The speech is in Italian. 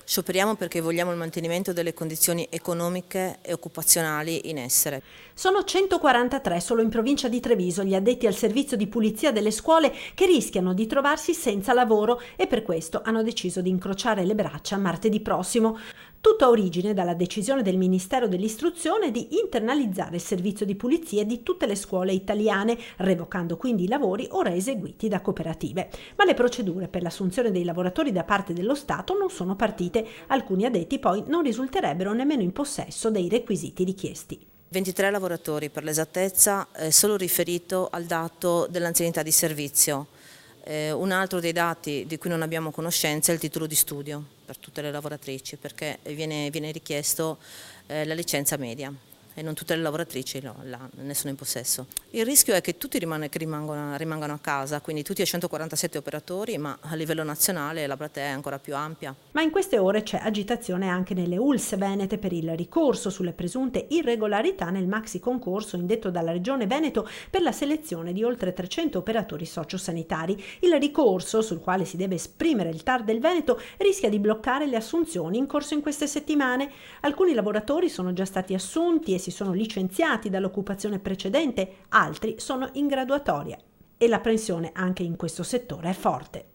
Scioperiamo perché vogliamo il mantenimento delle condizioni economiche e occupazionali in essere. Sono 143 solo in provincia di Treviso gli addetti al servizio di pulizia delle scuole che rischiano di trovarsi senza lavoro e per questo hanno deciso di incrociare le braccia martedì prossimo. Tutto ha origine dalla decisione del Ministero dell'Istruzione di internalizzare il servizio di pulizia di tutte le scuole italiane, revocando quindi i lavori ora eseguiti da cooperative. Ma le procedure per l'assunzione dei lavoratori da parte dello Stato non sono partite. Alcuni addetti poi non risulterebbero nemmeno in possesso dei requisiti richiesti. 23 lavoratori per l'esattezza, solo riferito al dato dell'anzianità di servizio. Un altro dei dati di cui non abbiamo conoscenza è il titolo di studio per tutte le lavoratrici, perché viene richiesto la licenza media e non tutte le lavoratrici ne sono in possesso. Il rischio è che tutti rimangano a casa, quindi tutti i 147 operatori, ma a livello nazionale la platea è ancora più ampia. Ma in queste ore c'è agitazione anche nelle ULSS venete per il ricorso sulle presunte irregolarità nel maxi concorso indetto dalla Regione Veneto per la selezione di oltre 300 operatori sociosanitari. Il ricorso, sul quale si deve esprimere il TAR del Veneto, rischia di bloccare le assunzioni in corso in queste settimane. Alcuni lavoratori sono già stati assunti e si sono licenziati dall'occupazione precedente, altri sono in graduatoria e la pressione anche in questo settore è forte.